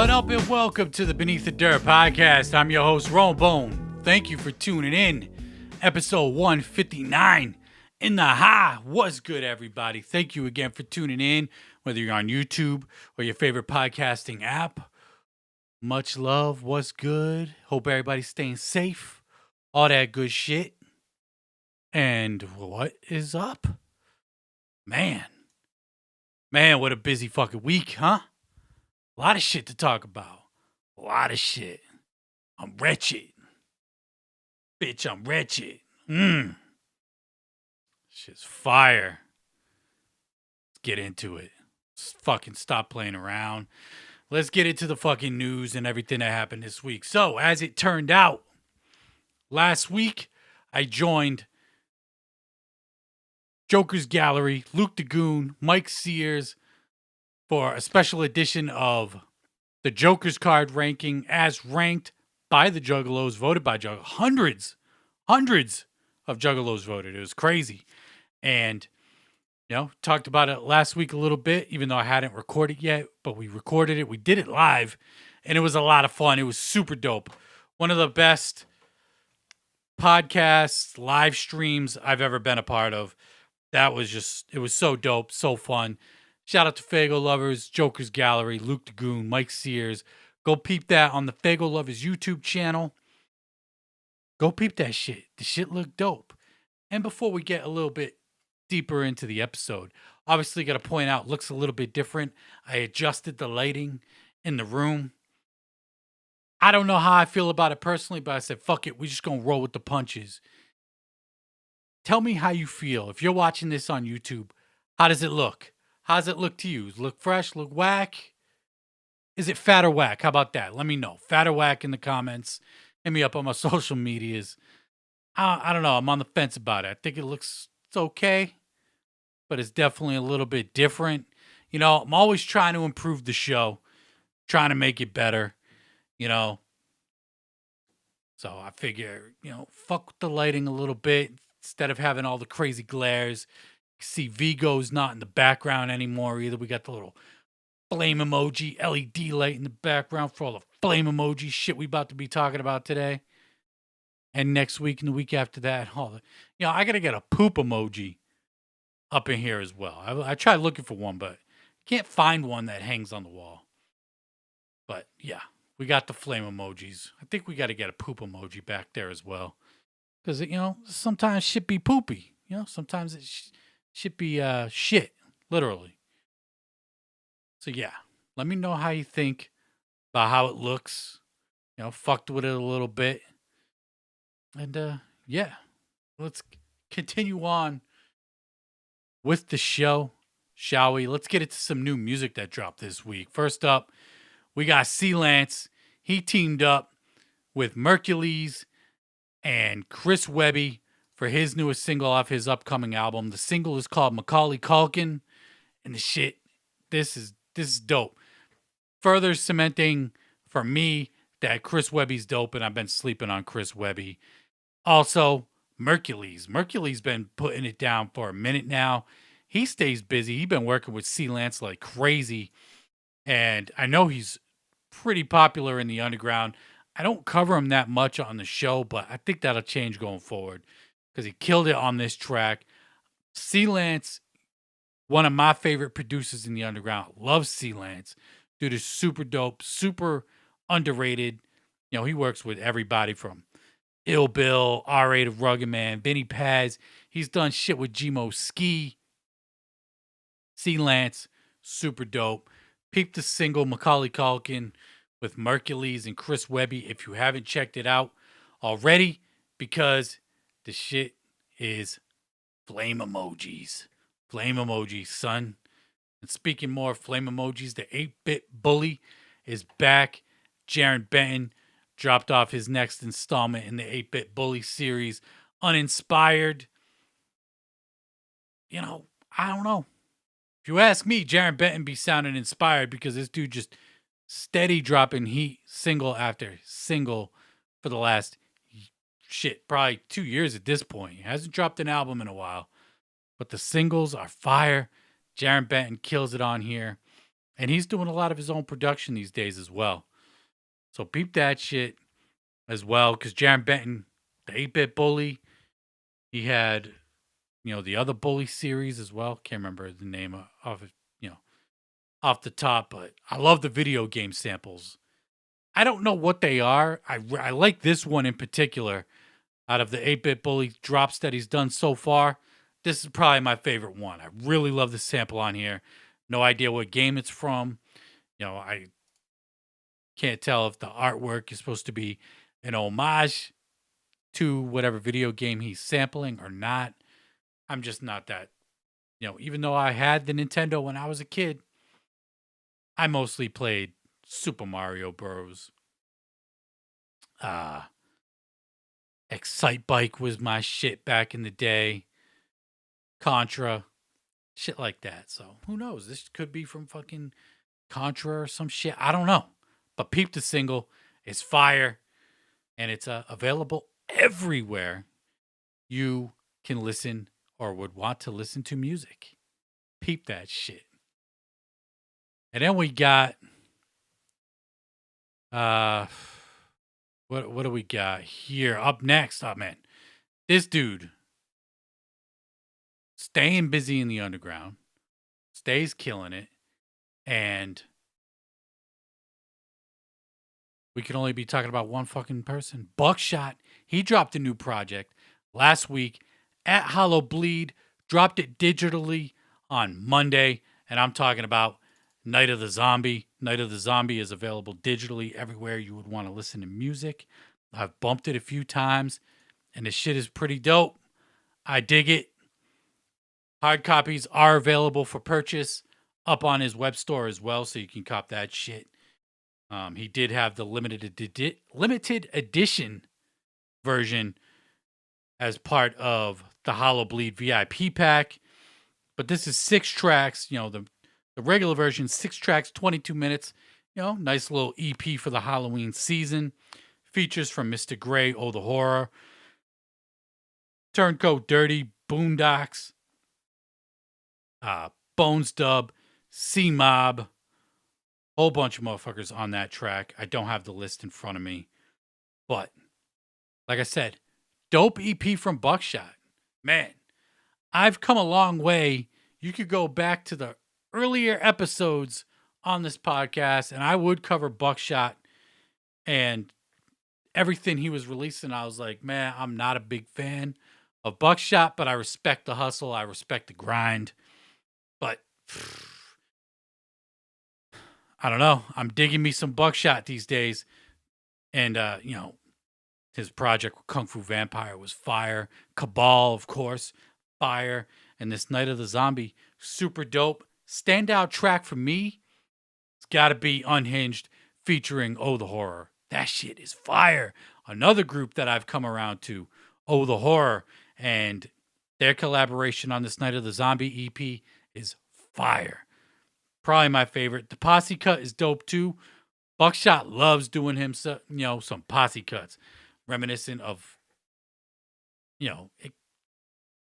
What up and welcome to the Beneath the Dirt podcast. I'm your host, Bone. Thank you for tuning in. Episode 159 in the high. What's good, everybody? Thank you again for tuning in, whether you're on YouTube or your favorite podcasting app. Much love. What's good? Hope everybody's staying safe. All that good shit. And what is up? Man, what a busy fucking week, huh? A lot of shit to talk about. A lot of shit. I'm wretched. Bitch, I'm wretched. Shit's fire. Let's get into it. Let's fucking stop playing around. Let's get into the fucking news and everything that happened this week. So, as it turned out, last week, I joined Joker's Gallery, Luke Dagoon, Mike Sears, for a special edition of the Joker's card ranking as ranked by the Juggalos, voted by Juggalos. Hundreds of Juggalos voted. It was crazy. And, talked about it last week a little bit, even though I hadn't recorded yet, but we recorded it. We did it live, and it was a lot of fun. It was super dope. One of the best podcasts, live streams I've ever been a part of. It was so dope, so fun. Shout out to Fago Lovers, Joker's Gallery, Luke Dagoon, Mike Sears. Go peep that on the Fago Lovers YouTube channel. Go peep that shit. The shit looked dope. And before we get a little bit deeper into the episode, obviously got to point out, looks a little bit different. I adjusted the lighting in the room. I don't know how I feel about it personally, but I said, fuck it. We're just going to roll with the punches. Tell me how you feel. If you're watching this on YouTube, how does it look? How does it look to you? Does it look fresh? Look whack? Is it fat or whack? How about that? Let me know. Fat or whack in the comments. Hit me up on my social medias. I don't know. I'm on the fence about it. I think it's okay, but it's definitely a little bit different. I'm always trying to improve the show, trying to make it better, So I figure, fuck with the lighting a little bit instead of having all the crazy glares. See, Vigo's not in the background anymore either. We got the little flame emoji LED light in the background for all the flame emoji shit we about to be talking about today. And next week and the week after that, I got to get a poop emoji up in here as well. I tried looking for one, but can't find one that hangs on the wall. But yeah, we got the flame emojis. I think we got to get a poop emoji back there as well. Because, sometimes shit be poopy. Sometimes it should be shit, literally. So yeah, let me know how you think about how it looks. Fucked with it a little bit. And yeah, let's continue on with the show, shall we? Let's get into some new music that dropped this week. First up, we got Lance. He teamed up with merkules and Chris Webby for his newest single off his upcoming album. The single is called Macaulay Culkin, and this is dope. Further cementing for me that Chris Webby's dope, and I've been sleeping on Chris Webby. Also, merkules. Merkules been putting it down for a minute now. He stays busy. He's been working with Lance like crazy, and I know he's pretty popular in the underground. I don't cover him that much on the show, but I think that'll change going forward, because he killed it on this track. Lance, one of my favorite producers in the underground. Love Lance. Dude is super dope, super underrated. He works with everybody from Ill Bill, R-Rated Rugged Man, Benny Paz. He's done shit with Gmo Ski. Lance, super dope. Peep the single Macaulay Culkin with merkules and Chris Webby if you haven't checked it out already, because the shit is flame emojis. Flame emojis, son. And speaking more of flame emojis, the 8-Bit Bully is back. Jarren Benton dropped off his next installment in the 8-Bit Bully series, Uninspired. I don't know. If you ask me, Jarren Benton be sounding inspired, because this dude just steady dropping heat single after single for the last probably 2 years at this point. He hasn't dropped an album in a while, but the singles are fire. Jarren Benton kills it on here. And he's doing a lot of his own production these days as well. So peep that shit as well. Because Jarren Benton, the 8-bit bully, he had, the other bully series as well. Can't remember the name of it, off the top, but I love the video game samples. I don't know what they are. I like this one in particular. Out of the 8-bit bully drops that he's done so far, this is probably my favorite one. I really love the sample on here. No idea what game it's from. I can't tell if the artwork is supposed to be an homage to whatever video game he's sampling or not. I'm just not that, even though I had the Nintendo when I was a kid, I mostly played Super Mario Bros. Excite Bike was my shit back in the day. Contra, shit like that. So who knows? This could be from fucking Contra or some shit. I don't know. But peep the single. It's fire. And it's available everywhere you can listen or would want to listen to music. Peep that shit. And then we got what do we got here? Up next, oh man. This dude staying busy in the underground, stays killing it, and we can only be talking about one fucking person. Bukshot, he dropped a new project last week at Hollow Bleed, dropped it digitally on Monday, and I'm talking about Night of the Zombie. Night of the Zombie is available digitally everywhere you would want to listen to music. I've bumped it a few times, and the shit is pretty dope. I dig it. Hard copies are available for purchase up on his web store as well, so you can cop that shit. He did have the limited edition version as part of the Hollow Bleed VIP pack. But this is 6 tracks. The regular version, 6 tracks, 22 minutes. Nice little EP for the Halloween season. Features from Mr. Gray, Oh the Horror, Turncoat Dirty, Boondx, Bones Dub, C-Mob, whole bunch of motherfuckers on that track. I don't have the list in front of me. But, like I said, dope EP from Bukshot. Man, I've come a long way. You could go back to the earlier episodes on this podcast, and I would cover Bukshot and everything he was releasing. I was like, man, I'm not a big fan of Bukshot, but I respect the hustle. I respect the grind. But I don't know. I'm digging me some Bukshot these days. And, his project with Kung Fu Vampire was fire. Cabal, of course, fire. And this Night of the Zombie, super dope. Standout track for me, it's got to be Unhinged featuring Oh the Horror. That shit is fire. Another group that I've come around to, Oh the Horror, and their collaboration on this Night of the Zombie EP is fire. Probably my favorite. The posse cut is dope too. Bukshot loves doing him, some posse cuts, reminiscent of,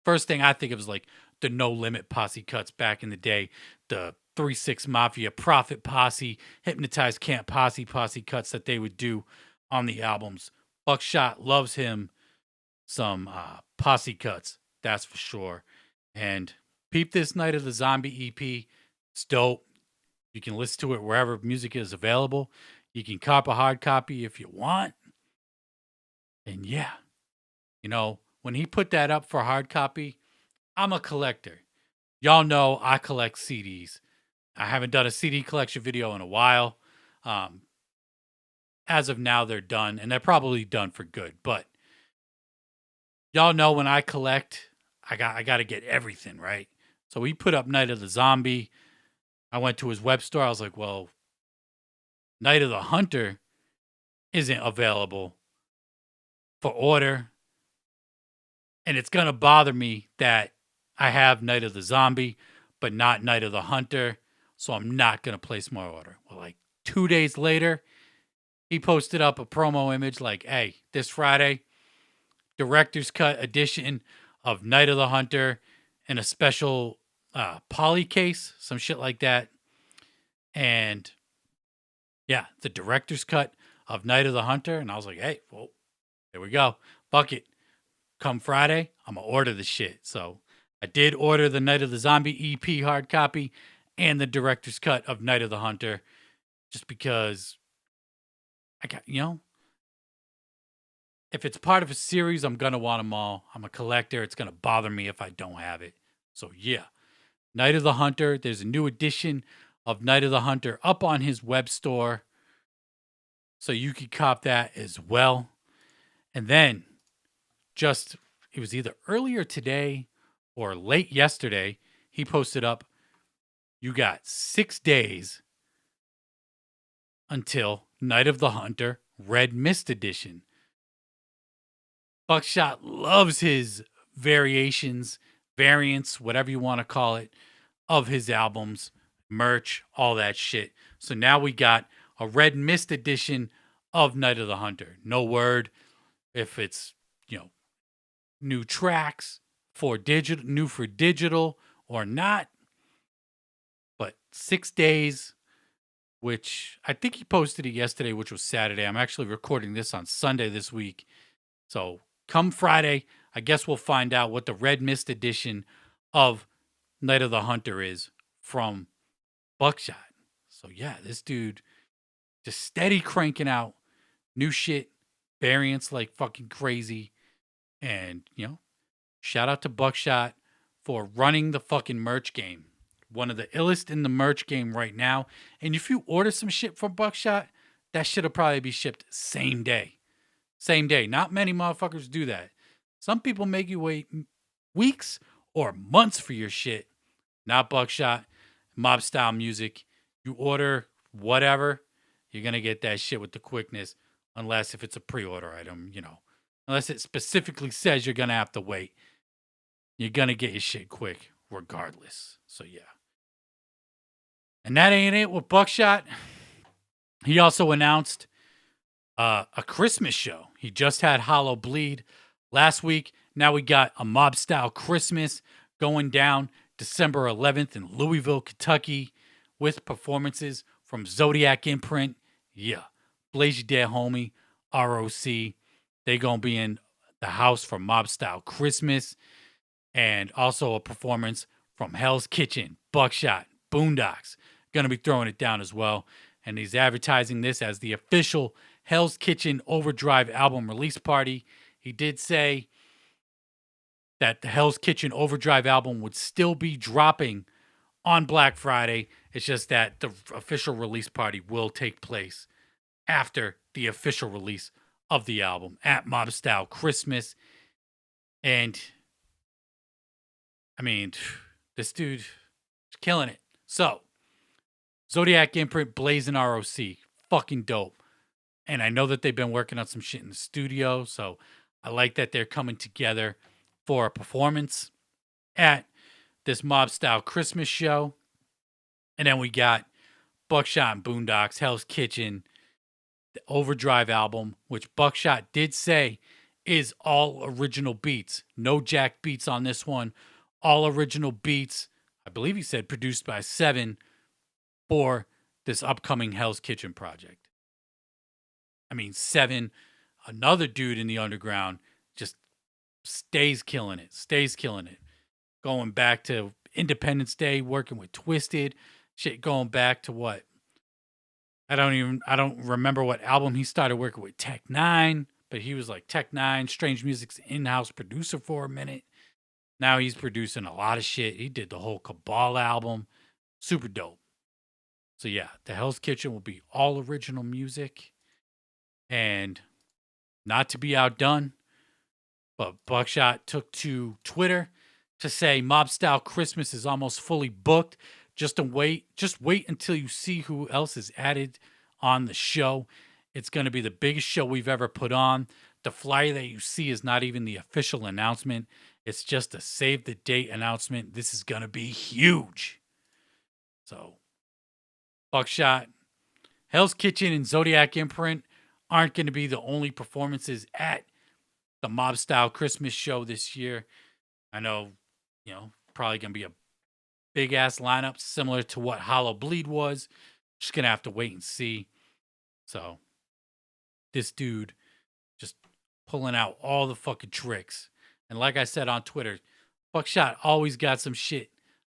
first thing I think of is like the No Limit posse cuts back in the day, the 3-6 Mafia, Prophet Posse, Hypnotized Camp Posse cuts that they would do on the albums. Bukshot loves him some posse cuts, that's for sure. And peep this Night of the Zombie EP. It's dope. You can listen to it wherever music is available. You can cop a hard copy if you want. And yeah, when he put that up for hard copy, I'm a collector. Y'all know I collect CDs. I haven't done a CD collection video in a while. As of now, they're done, and they're probably done for good. But y'all know when I collect, I got to get everything, right? So he put up Night of the Zombie. I went to his web store. I was like, well, Night of the Hunter isn't available for order. And it's going to bother me that I have Night of the Zombie, but not Night of the Hunter. So I'm not going to place my order. Well, like 2 days later, he posted up a promo image like, hey, this Friday, director's cut edition of Night of the Hunter and a special poly case, some shit like that. And yeah, the director's cut of Night of the Hunter. And I was like, hey, well, there we go. Fuck it. Come Friday, I'm going to order the shit. So I did order the Night of the Zombie EP hard copy and the director's cut of Night of the Hunter just because I got, if it's part of a series, I'm going to want them all. I'm a collector. It's going to bother me if I don't have it. So yeah, Night of the Hunter. There's a new edition of Night of the Hunter up on his web store. So you could cop that as well. And then it was either earlier today or late yesterday, he posted up, you got 6 days until Night of the Hunter Red Mist Edition. Bukshot loves his variants, whatever you want to call it, of his albums, merch, all that shit. So now we got a Red Mist Edition of Night of the Hunter. No word if it's, new tracks new for digital or not. But 6 days, which I think he posted it yesterday, which was Saturday. I'm actually recording this on Sunday this week. So come Friday, I guess we'll find out what the Red Mist edition of Night of the Hunter is from Bukshot. So yeah, this dude just steady cranking out new shit, variants like fucking crazy. And, shout out to Bukshot for running the fucking merch game. One of the illest in the merch game right now. And if you order some shit from Bukshot, that shit'll probably be shipped same day. Same day. Not many motherfuckers do that. Some people make you wait weeks or months for your shit. Not Bukshot. Mob style music. You order whatever, you're going to get that shit with the quickness. Unless if it's a pre-order item, Unless it specifically says you're going to have to wait. You're going to get your shit quick regardless. So yeah. And that ain't it with Bukshot. He also announced a Christmas show. He just had Hollow Bleed last week. Now we got a mob style Christmas going down December 11th in Louisville, Kentucky, with performances from Zodiac Imprint. Yeah. Blaze Your Dead Homie, ROC. They going to be in the house for mob style Christmas. And also a performance from Hell's Kitchen, Bukshot, Boondx. Going to be throwing it down as well. And he's advertising this as the official Hell's Kitchen Overdrive album release party. He did say that the Hell's Kitchen Overdrive album would still be dropping on Black Friday. It's just that the official release party will take place after the official release of the album at Mob Style Christmas. And I mean, this dude is killing it. So, Zodiac Imprint, Blazing ROC, fucking dope. And I know that they've been working on some shit in the studio, so I like that they're coming together for a performance at this mob style Christmas show. And then we got Bukshot and Boondx, Hell's Kitchen, the Overdrive album, which Bukshot did say is all original beats. No jack beats on this one. All original beats. I believe he said produced by Seven for this upcoming Hell's Kitchen project. I mean, Seven, another dude in the underground, just stays killing it. Going back to Independence Day, working with Twiztid, shit going back to what? I don't remember what album he started working with Tech Nine, but he was like Tech Nine, Strange Music's in-house producer for a minute. Now he's producing a lot of shit. He did the whole Cabal album. Super dope. So yeah, the Hell's Kitchen will be all original music. And not to be outdone, but Bukshot took to Twitter to say Mob Style Christmas is almost fully booked. Just wait until you see who else is added on the show. It's going to be the biggest show we've ever put on. The flyer that you see is not even the official announcement. It's just a save the date announcement. This is going to be huge. So, Bukshot, Hell's Kitchen, and Zodiac Imprint aren't going to be the only performances at the Mob Style Christmas show this year. I know, probably going to be a big ass lineup similar to what Hollow Bleed was. Just gonna have to wait and see. So this dude just pulling out all the fucking tricks. And like I said on Twitter, Bukshot always got some shit.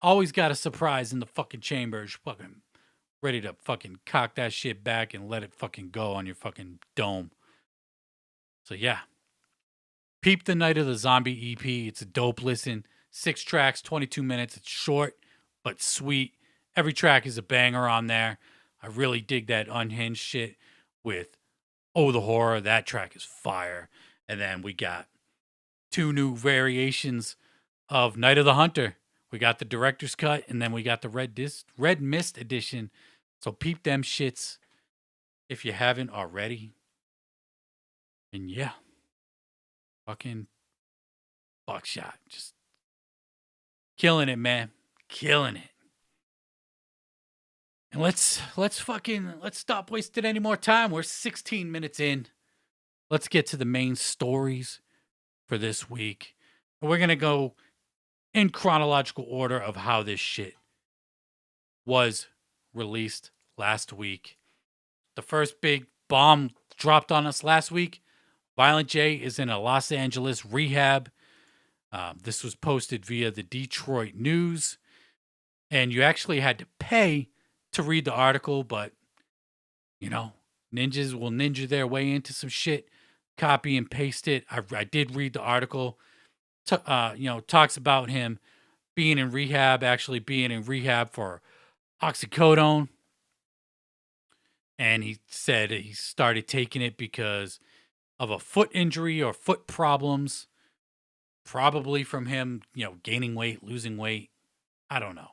Always got a surprise in the fucking chamber. Just fucking ready to fucking cock that shit back and let it fucking go on your fucking dome. So yeah. Peep the Night of the Zombie EP. It's a dope listen. 6 tracks, 22 minutes. It's short, but sweet. Every track is a banger on there. I really dig that unhinged shit with Oh the Horror. That track is fire. And then we got 2 new variations of Night of the Hunter. We got the director's cut, and then we got the Red Mist edition. So peep them shits if you haven't already. And yeah, fucking Bukshot, just killing it, man, killing it. And let's stop wasting any more time. We're 16 minutes in. Let's get to the main stories for this week. And we're gonna go in chronological order of how this shit was released last week. The first big bomb dropped on us last week. Violent J is in a Los Angeles rehab. This was posted via the Detroit News, and you actually had to pay to read the article, but you know, ninjas will ninja their way into some shit, copy and paste it. I did read the article. Talks about him being in rehab, actually being in rehab for oxycodone. And he said he started taking it because of a foot injury or foot problems, probably from him, gaining weight, losing weight. I don't know.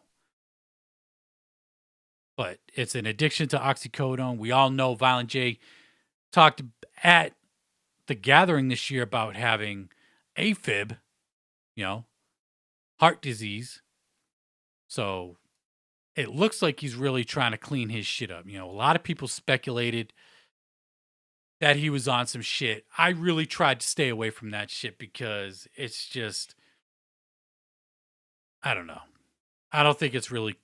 But it's an addiction to oxycodone. We all know Violent J talked at the gathering this year about having AFib, heart disease. So it looks like he's really trying to clean his shit up. A lot of people speculated that he was on some shit. I really tried to stay away from that shit because it's just, I don't know. I don't think it's really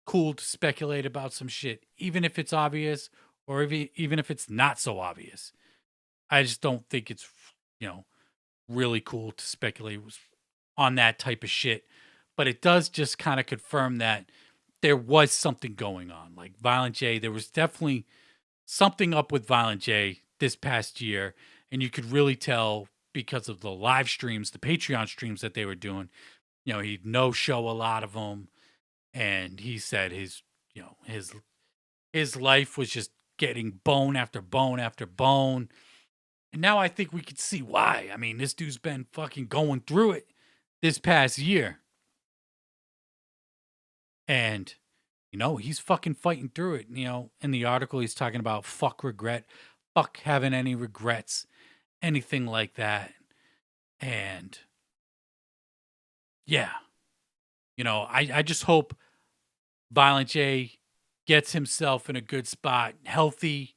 cool to speculate about some shit, even if it's obvious or even if it's not so obvious. I just don't think it's, really cool to speculate on that type of shit. But it does just kind of confirm that there was something going on. Like Violent J, there was definitely something up with Violent J this past year. And you could really tell because of the live streams, the Patreon streams that they were doing. He'd no-show a lot of them. And he said his life was just getting bone after bone after bone. And now I think we could see why. I mean, this dude's been fucking going through it this past year. And, he's fucking fighting through it. In the article, he's talking about fuck regret, fuck having any regrets, anything like that. And, yeah. I just hope Violent J gets himself in a good spot, healthy,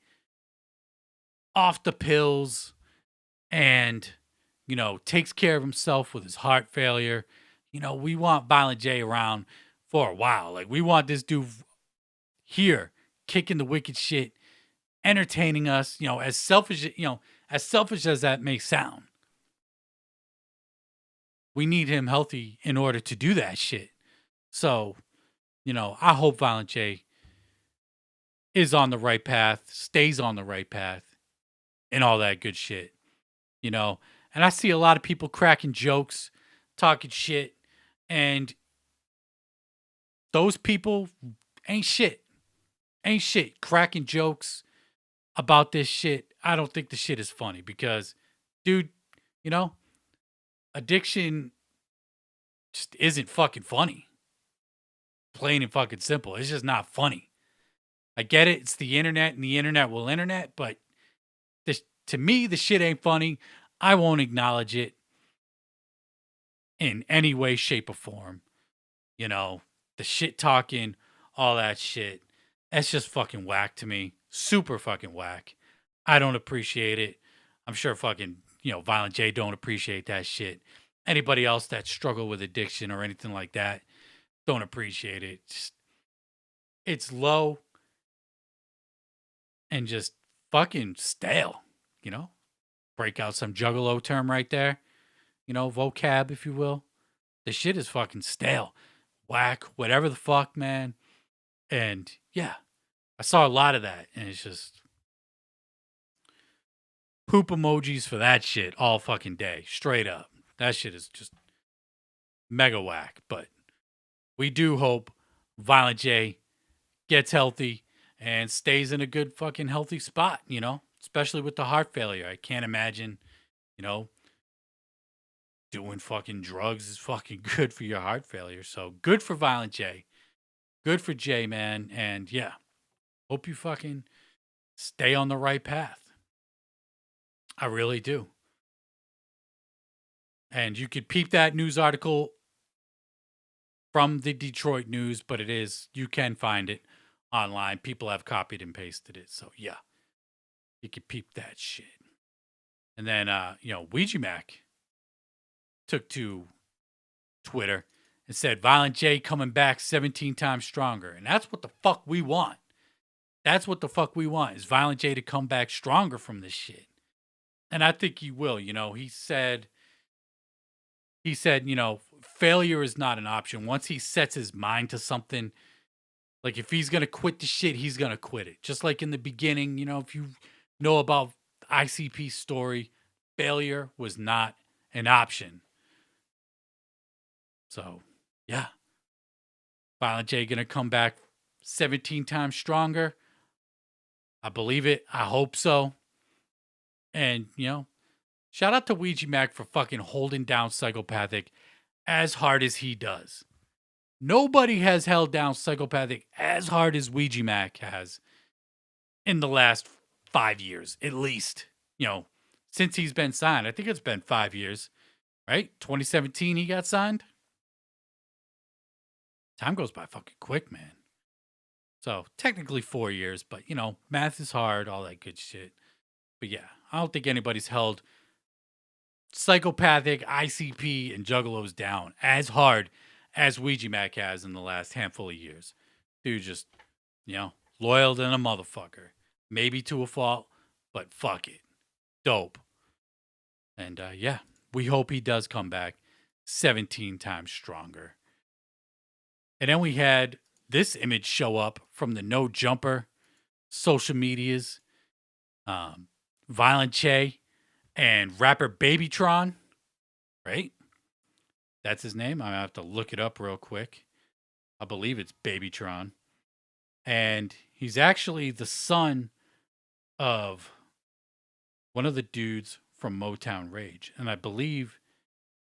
off the pills, and, takes care of himself with his heart failure. We want Violent J around for a while. Like, we want this dude here kicking the wicked shit, entertaining us, as selfish as that may sound. We need him healthy in order to do that shit. So, I hope Violent J is on the right path, stays on the right path, and all that good shit. And I see a lot of people cracking jokes, talking shit, and those people ain't shit. Ain't shit. Cracking jokes about this shit. I don't think the shit is funny because, dude, addiction just isn't fucking funny. Plain and fucking simple. It's just not funny. I get it. It's the internet and the internet will internet, but to me, the shit ain't funny. I won't acknowledge it in any way, shape, or form. The shit talking, all that shit. That's just fucking whack to me. Super fucking whack. I don't appreciate it. I'm sure fucking, Violent J don't appreciate that shit. Anybody else that struggle with addiction or anything like that don't appreciate it. Just It's low and just fucking stale, you know? Break out some juggalo term right there, vocab, if you will. The shit is fucking stale, whack, whatever the fuck, man. And yeah, I saw a lot of that, and it's just poop emojis for that shit all fucking day, straight up. That shit is just mega whack. But we do hope Violent J gets healthy and stays in a good fucking healthy spot, especially with the heart failure. I can't imagine, you know, doing fucking drugs is fucking good for your heart failure. So good for Violent J. Good for Jay, man. And yeah, hope you fucking stay on the right path. I really do. And you could peep that news article from the Detroit News, but you can find it online. People have copied and pasted it. So yeah, you could peep that shit. And then, Ouija Mac took to Twitter and said, Violent J coming back 17 times stronger. And that's what the fuck we want. That's what the fuck we want is Violent J to come back stronger from this shit. And I think he will. He said, failure is not an option. Once he sets his mind to something, like if he's going to quit the shit, he's going to quit it. Just like in the beginning, if you know about ICP's story, failure was not an option. So, yeah. Violent J going to come back 17 times stronger. I believe it. I hope so. And, shout out to Ouija Mac for fucking holding down Psychopathic as hard as he does. Nobody has held down Psychopathic as hard as Ouija Mac has in the last 5 years, at least. Since he's been signed. I think it's been 5 years, right? 2017 he got signed. Time goes by fucking quick, man. So technically 4 years, but math is hard, all that good shit. But yeah, I don't think anybody's held Psychopathic, ICP, and Juggalos down as hard as Ouija Mac has in the last handful of years. Dude just, loyal than a motherfucker. Maybe to a fault, but fuck it. Dope. And yeah, we hope he does come back 17 times stronger. And then we had this image show up from the No Jumper social medias. Violent Che and rapper Babytron, right? That's his name. I have to look it up real quick. I believe it's Babytron. And he's actually the son of one of the dudes from Motown Rage. And I believe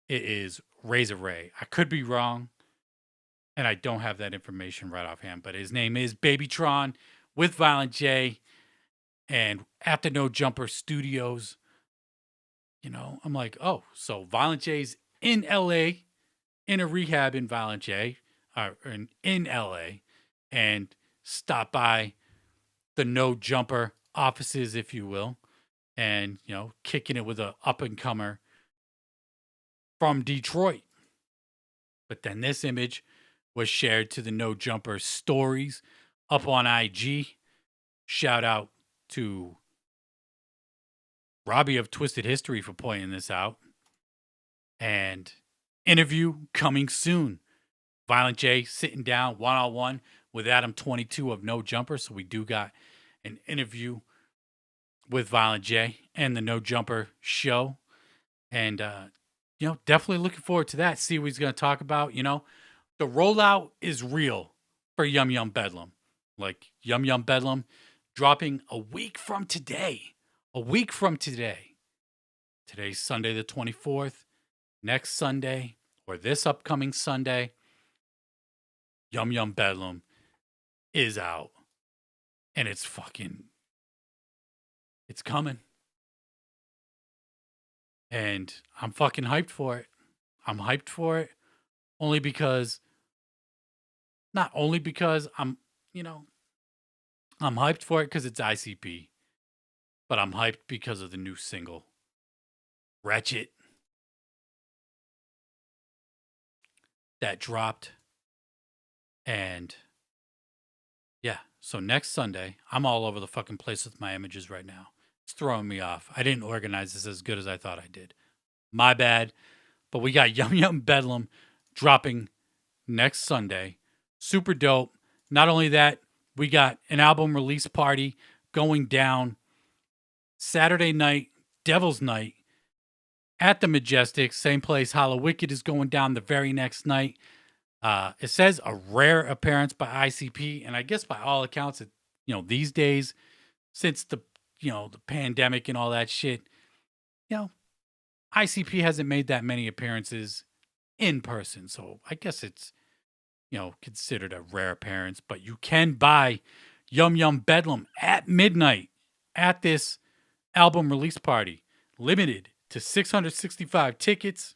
it is Razor Ray. I could be wrong. And I don't have that information right offhand. But his name is Babytron with Violent J. And at the No Jumper Studios, I'm like, oh, so Violent J's in LA, in a rehab in Violent J, or in LA, and stop by the No Jumper offices, if you will, and, kicking it with a up and comer from Detroit. But then this image was shared to the No Jumper stories up on IG. Shout out to Robbie of Twisted History for pointing this out. And interview coming soon. Violent J sitting down one-on-one with Adam 22 of No Jumper. So we do got an interview with Violent J and the No Jumper show. And, definitely looking forward to that. See what he's going to talk about. The rollout is real for Yum Bedlam. Like Yum Bedlam dropping a week from today. A week from today. Today's Sunday the 24th. Next Sunday, or this upcoming Sunday, Yum Bedlam is out. And it's coming. And I'm fucking hyped for it. I'm hyped for it not only because I'm hyped for it because it's ICP, but I'm hyped because of the new single, Wretched, that dropped. And Yeah. So next Sunday, I'm all over the fucking place with my images right now. It's throwing me off. I didn't organize this as good as I thought I did. My bad. But we got Yum Bedlam dropping next Sunday. Super dope. Not only that, we got an album release party going down Saturday night, Devil's Night, at the Majestic, same place Hollow Wicked is going down the very next night. It says a rare appearance by ICP, and I guess by all accounts, these days, since the pandemic and all that shit, you know, ICP hasn't made that many appearances in person. So I guess it's, considered a rare appearance, but you can buy Yum Bedlam at midnight at this album release party, limited to 665 tickets.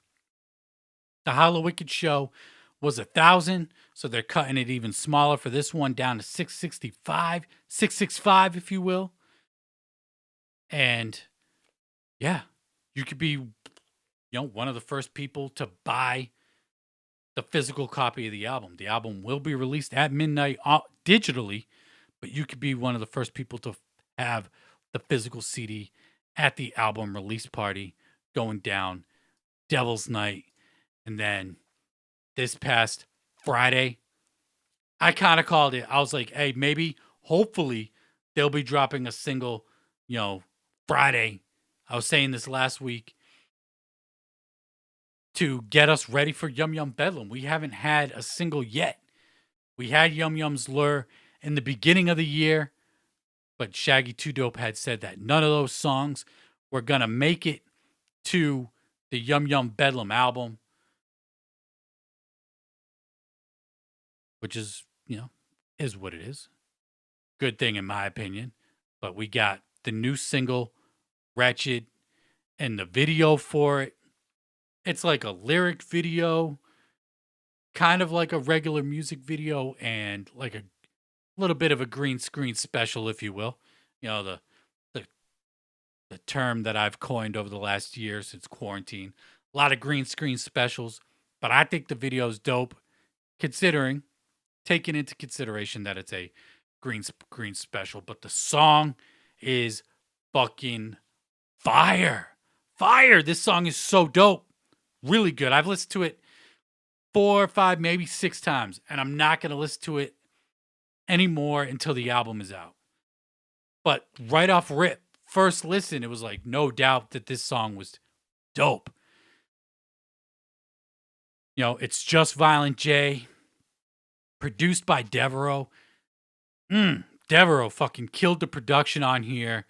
The Hollow Wicked show was 1,000, so they're cutting it even smaller for this one, down to 665, 665, if you will. And yeah, you could be, one of the first people to buy the physical copy of the album. The album will be released at midnight digitally, but you could be one of the first people to have the physical CD at the album release party going down Devil's Night. And then this past Friday, I kind of called it. I was like, hey, maybe, hopefully, they'll be dropping a single, Friday. I was saying this last week to get us ready for Yum Bedlam. We haven't had a single yet. We had Yum's Lure in the beginning of the year, but Shaggy 2 Dope had said that none of those songs were going to make it to the Yum Bedlam album, which is, is what it is. Good thing in my opinion. But we got the new single, Wretched, and the video for it. It's like a lyric video, kind of like a regular music video, and like a little bit of a green screen special, if you will. The the term that I've coined over the last year since quarantine. A lot of green screen specials, but I think the video's dope, considering taking into consideration that it's a green screen special. But the song is fucking fire. Fire. This song is so dope. Really good. I've listened to it 4 or 5, maybe 6 times, and I'm not going to listen to it anymore until the album is out. But right off rip, first listen, it was like no doubt that this song was dope. It's Just Violent J, produced by Devereaux. Devereaux fucking killed the production on here.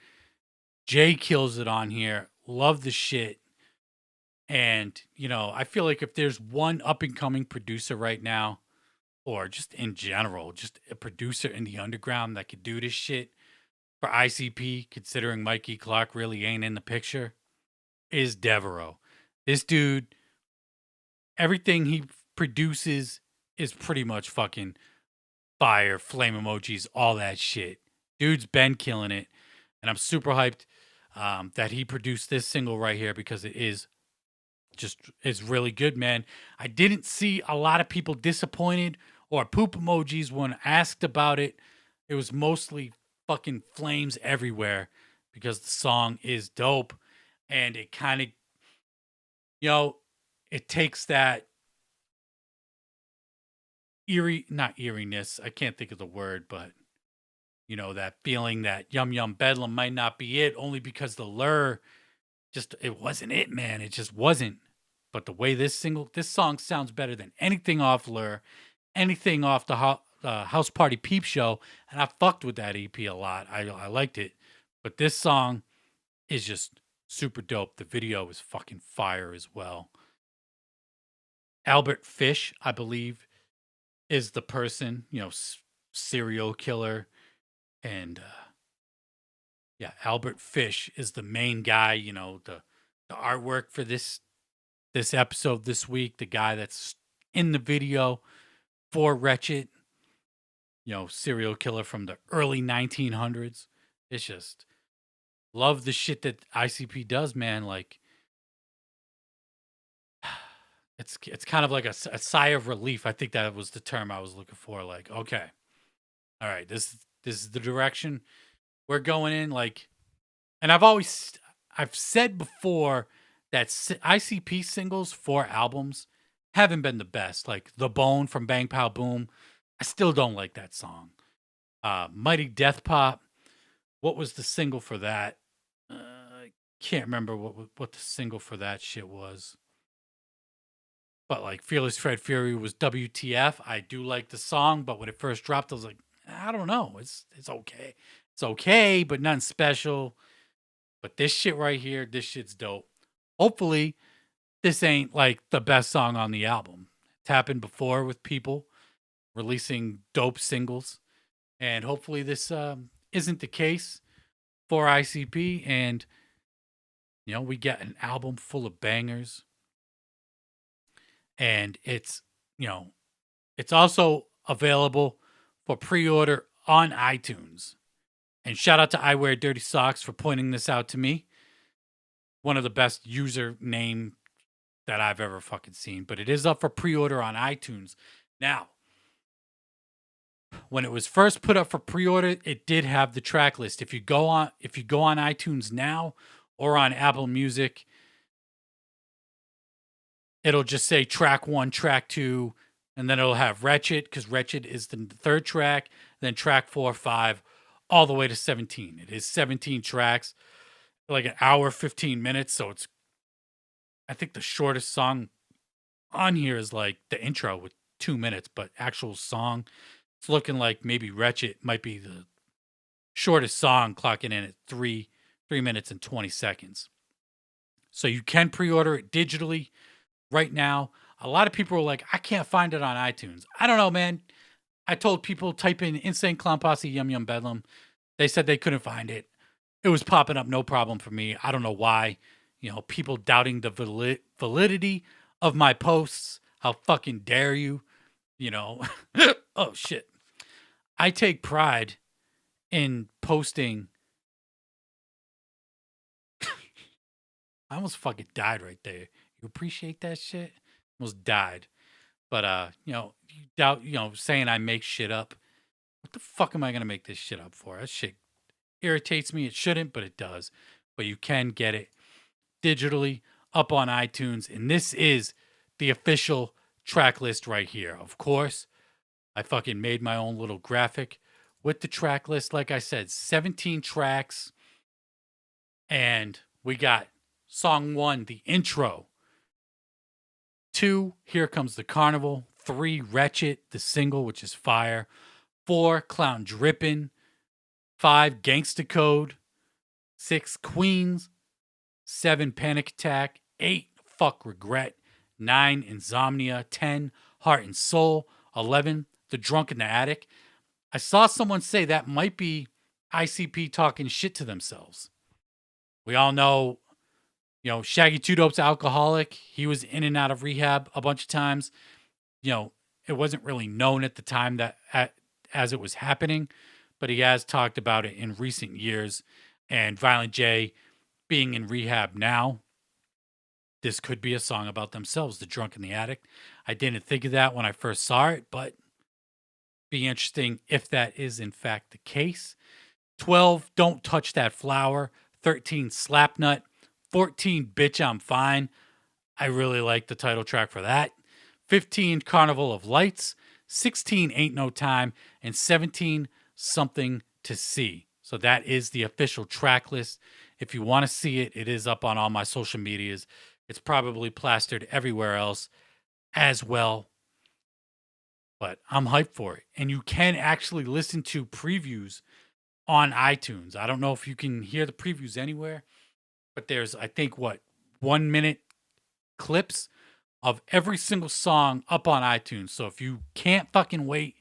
Jay kills it on here. Love the shit. And, I feel like if there's one up and coming producer right now, or just in general, just a producer in the underground that could do this shit for ICP, considering Mikey Clark really ain't in the picture, is Devereaux. This dude, everything he produces is pretty much fucking fire, flame emojis, all that shit. Dude's been killing it. And I'm super hyped that he produced this single right here, because it is really good, man. I didn't see a lot of people disappointed or poop emojis when asked about it. It was mostly fucking flames everywhere, because the song is dope, and it kind of, it takes that not eeriness, I can't think of the word, but that feeling that Yum Bedlam might not be it, only because the lure it wasn't it, man. It just wasn't. But the way this song sounds better than anything off Lure, anything off the House Party Peep Show, and I fucked with that EP a lot. I liked it, but this song is just super dope. The video is fucking fire as well. Albert Fish, I believe, is the person, serial killer, and yeah, Albert Fish is the main guy. The artwork for this episode this week, the guy that's in the video for Wretched, serial killer from the early 1900s. It's just love the shit that ICP does, man. Like, it's kind of like a sigh of relief. I think that was the term I was looking for. Like, okay, all right, this is the direction we're going in. Like, and I've said before that ICP singles for albums haven't been the best. Like The Bone from Bang Pow Boom, I still don't like that song. Mighty Death Pop, what was the single for that? I can't remember what the single for that shit was. But like Fearless Fred Fury was WTF. I do like the song, but when it first dropped, I was like, I don't know. It's okay. It's okay, but nothing special. But this shit right here, this shit's dope. Hopefully, this ain't like the best song on the album. It's happened before with people releasing dope singles. And hopefully this isn't the case for ICP. And, we get an album full of bangers. And it's also available for pre-order on iTunes. And shout out to I Wear Dirty Socks for pointing this out to me. One of the best username that I've ever fucking seen. But it is up for pre-order on iTunes. Now, when it was first put up for pre-order, it did have the track list. If you go on iTunes now or on Apple Music, it'll just say track 1, track 2, and then it'll have Wretched, because Wretched is the third track, then track 4, 5, all the way to 17. It is 17 tracks, like an hour, 15 minutes. So I think the shortest song on here is like the intro with 2 minutes, but actual song, it's looking like maybe Wretched might be the shortest song, clocking in at 3 minutes and 20 seconds. So you can pre-order it digitally right now. A lot of people are like, I can't find it on iTunes. I don't know, man. I told people type in Insane Clown Posse Yum Bedlam. They said they couldn't find it. It was popping up no problem for me. I don't know why. People doubting the validity of my posts. How fucking dare you? Oh shit. I take pride in posting. I almost fucking died right there. You appreciate that shit? Almost died. But you doubt, saying I make shit up. What the fuck am I gonna make this shit up for? That shit irritates me. It shouldn't, but it does. But you can get it digitally up on iTunes, and this is the official track list right here. Of course, I fucking made my own little graphic with the track list. Like I said, 17 tracks, and we got song 1, the intro. 2, Here Comes the Carnival. 3, Wretched, the single, which is fire. 4, Clown Drippin'. 5, Gangsta Code. 6, Queens. 7, Panic Attack. 8, Fuck Regret. 9, Insomnia. 10, Heart and Soul. 11, The Drunk in the Attic. I saw someone say that might be ICP talking shit to themselves. We all know, Shaggy Two Dope's alcoholic. He was in and out of rehab a bunch of times. It wasn't really known at the time that as it was happening, but he has talked about it in recent years. And Violent J being in rehab now, this could be a song about themselves, The Drunk in the Attic. I didn't think of that when I first saw it, but be interesting if that is in fact the case. 12, Don't Touch That Flower. 13, Slapnut. 14, Bitch I'm Fine. I really like the title track for that. 15, Carnival of Lights. 16, Ain't No Time. And 17, Something to See. So that is the official track list. If you want to see it, it is up on all my social medias. It's probably plastered everywhere else as well. But I'm hyped for it. And you can actually listen to previews on iTunes. I don't know if you can hear the previews anywhere, but there's, I think, 1 minute clips of every single song up on iTunes. So if you can't fucking wait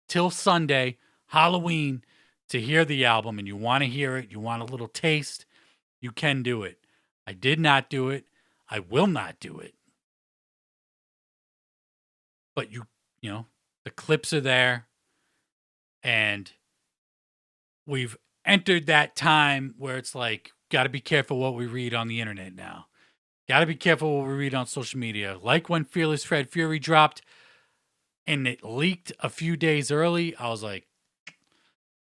till Sunday, Halloween, to hear the album and you want to hear it, you want a little taste, you can do it. I did not do it. I will not do it. But the clips are there, and we've entered that time where it's like, got to be careful what we read on the internet now. Got to be careful what we read on social media. Like when Fearless Fred Fury dropped and it leaked a few days early, I was like,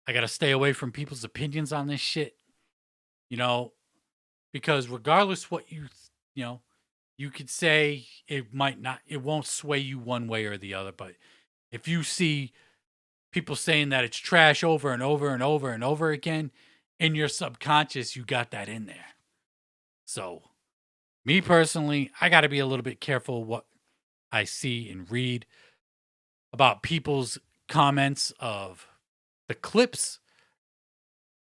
I got to stay away from people's opinions on this shit, you know, because regardless what you know, you could say it might not, it won't sway you one way or the other. But if you see people saying that it's trash over and over and over and over again, in your subconscious, you got that in there. So, me personally, I got to be a little bit careful what I see and read about people's comments of the clips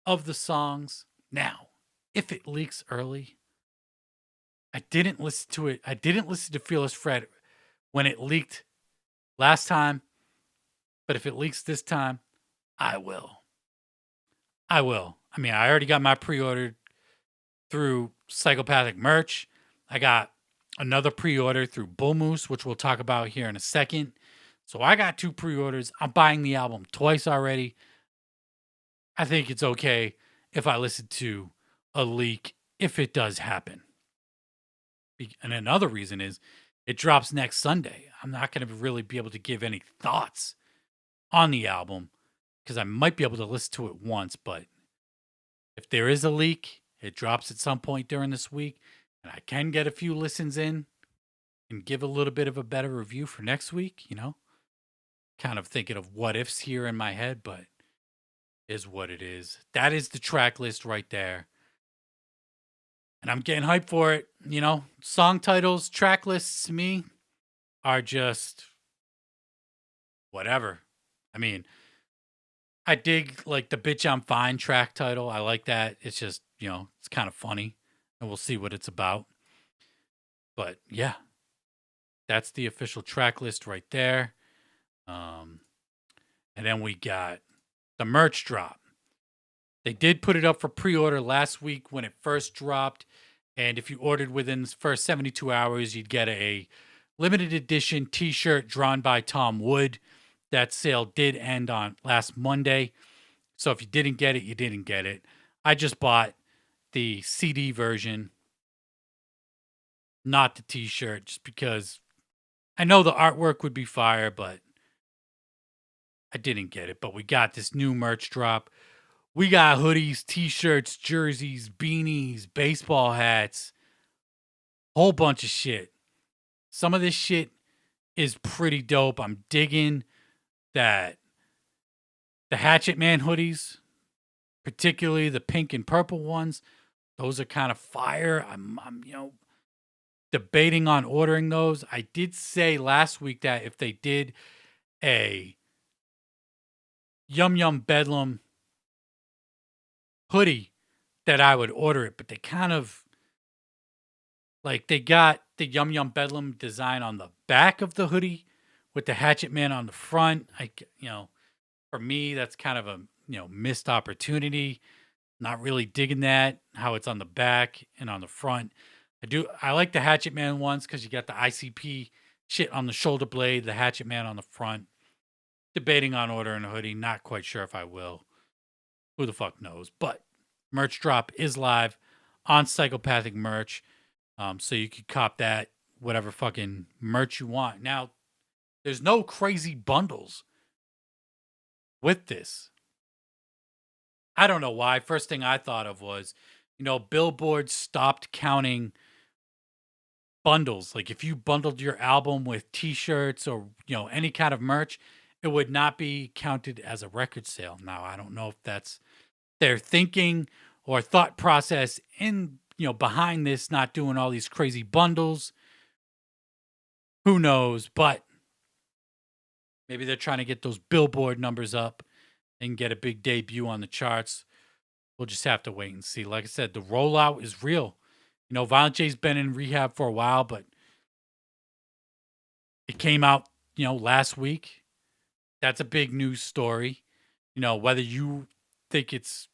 of the songs. Now, if it leaks early, I didn't listen to it. I didn't listen to Fearless Fred when it leaked last time, but if it leaks this time, I will. I will. I mean, I already got my pre-ordered through Psychopathic merch. I got another pre-order through Bull Moose, which we'll talk about here in a second. So I got 2 pre-orders. I'm buying the album twice already. I think it's okay if I listen to a leak if it does happen. And another reason is it drops next Sunday. I'm not going to really be able to give any thoughts on the album because I might be able to listen to it once, but if there is a leak, it drops at some point during this week, and I can get a few listens in and give a little bit of a better review for next week, you know? Kind of thinking of what ifs here in my head, but is what it is. That is the track list right there. And I'm getting hyped for it. You know, song titles, track lists to me are just whatever. I mean, I dig like the Bitch I'm Fine track title. I like that. It's just, you know, it's kind of funny. And we'll see what it's about. But yeah, that's the official track list right there. And then we got the merch drop. They did put it up for pre-order last week when it first dropped. And if you ordered within the first 72 hours, you'd get a limited edition t-shirt drawn by Tom Wood. That sale did end on last Monday. So if you didn't get it, you didn't get it. I just bought the CD version, not the t-shirt, just because I know the artwork would be fire, but I didn't get it. But we got this new merch drop. We got hoodies, t-shirts, jerseys, beanies, baseball hats, whole bunch of shit. Some of this shit is pretty dope. I'm digging that the Hatchet Man hoodies, particularly the pink and purple ones, those are kind of fire. I'm you know, debating on ordering those. I did say last week that if they did a Yum Bedlam hoodie that I would order it, but they kind of like they got the Yum Bedlam design on the back of the hoodie with the Hatchet Man on the front. You know, for me that's kind of a, you know, missed opportunity. Not really digging that how it's on the back and on the front. I like the Hatchet Man ones cuz you got the ICP shit on the shoulder blade, the Hatchet Man on the front. Debating on ordering a hoodie, not quite sure if I will. Who the fuck knows? But merch drop is live on Psychopathic merch. So you could cop that, whatever fucking merch you want. Now, there's no crazy bundles with this. I don't know why. First thing I thought of was, you know, Billboard stopped counting bundles. Like if you bundled your album with t-shirts or, you know, any kind of merch, it would not be counted as a record sale. Now, I don't know if that's their thinking or thought process in, you know, behind this, not doing all these crazy bundles. Who knows? But maybe they're trying to get those Billboard numbers up and get a big debut on the charts. We'll just have to wait and see. Like I said, the rollout is real. You know, Violent J's been in rehab for a while, but it came out, you know, last week. That's a big news story. You know, whether you think it's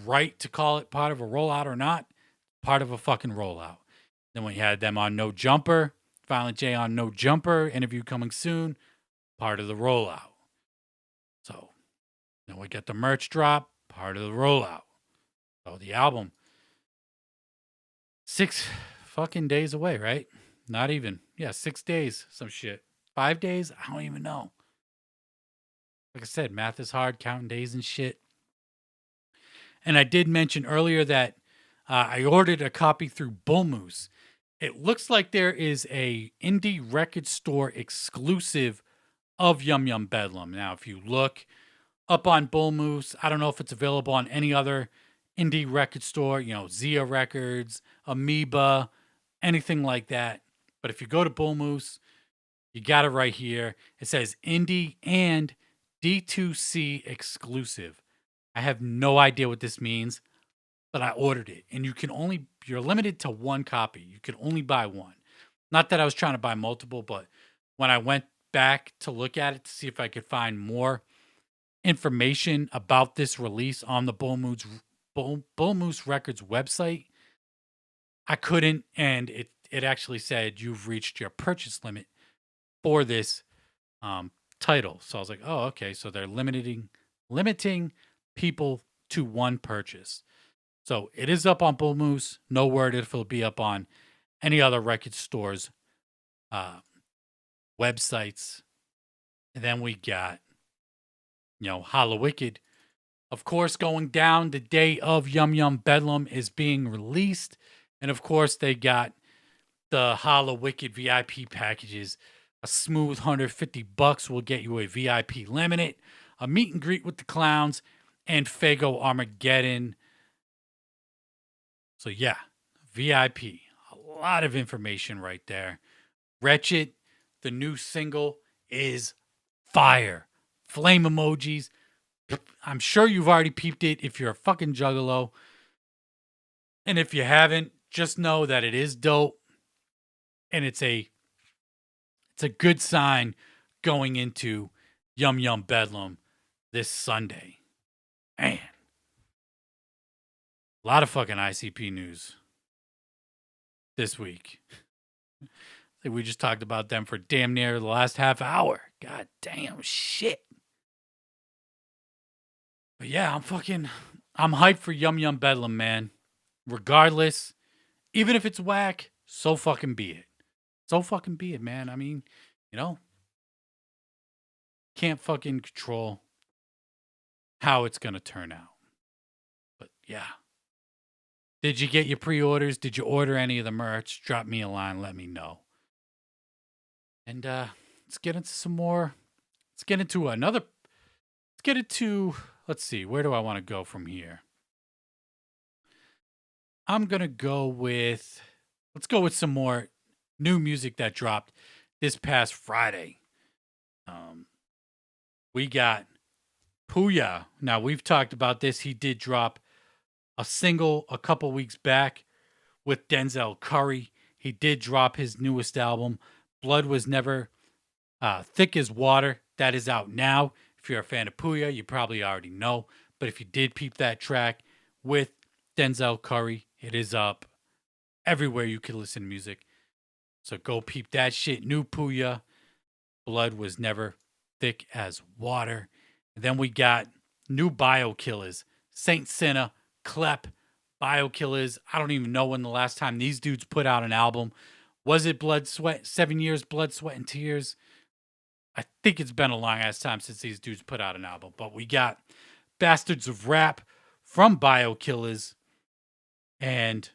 right to call it part of a rollout or not, part of a fucking rollout. Then we had them on No Jumper, Violent J on No Jumper, interview coming soon, part of the rollout. So then we get the merch drop, part of the rollout. So the album, 6 fucking days away, right? Not even. Yeah, 6 days, some shit. 5 days? I don't even know. Like I said, math is hard, counting days and shit. And I did mention earlier that I ordered a copy through Bull Moose. It looks like there is a indie record store exclusive of Yum Bedlam. Now, if you look up on Bull Moose, I don't know if it's available on any other indie record store, Zia Records, Amoeba, anything like that. But if you go to Bull Moose, you got it right here. It says indie and D2C exclusive. I have no idea what this means, but I ordered it. And you're limited to one copy. You can only buy one. Not that I was trying to buy multiple, but when I went back to look at it to see if I could find more information about this release on the Bull Moose Records website, I couldn't. And it actually said you've reached your purchase limit for this title. So I was like, oh, okay. So they're limiting people to one purchase. So it is up on Bull Moose. No word if it'll be up on any other record stores, websites. And then we got, Holla Wicked. Of course, going down the day of Yum Bedlam is being released. And of course, they got the Holla Wicked VIP packages. A smooth $150 will get you a VIP laminate, a meet and greet with the clowns, and Fago Armageddon. So yeah, VIP. A lot of information right there. Wretched, the new single, is fire. Flame emojis. I'm sure you've already peeped it if you're a fucking juggalo. And if you haven't, just know that it is dope. And it's a good sign going into Yum Bedlam this Sunday. Man. A lot of fucking ICP news this week. I think we just talked about them for damn near the last half hour. God damn shit. But yeah, I'm hyped for Yum Bedlam, man. Regardless, even if it's whack, so fucking be it. So fucking be it, man. I mean, can't fucking control how it's going to turn out. But yeah. Did you get your pre-orders? Did you order any of the merch? Drop me a line. Let me know. And let's get into some more. Let's get into let's see. Where do I want to go from here? I'm going to let's go with some more new music that dropped this past Friday. We got Pouya. Now, we've talked about this. He did drop a single a couple weeks back with Denzel Curry. He did drop his newest album, Blood Was Never Thick as Water. That is out now. If you're a fan of Pouya, you probably already know. But if you did peep that track with Denzel Curry, it is up everywhere you can listen to music. So go peep that shit. New Pouya, Blood Was Never Thick as Water. And then we got new Killaz, Saint Sinner, Klep, Killaz. I don't even know when the last time these dudes put out an album. Was it 7 years, Blood, Sweat, and Tears? I think it's been a long ass time since these dudes put out an album. But we got Bastards of Rap from Killaz. And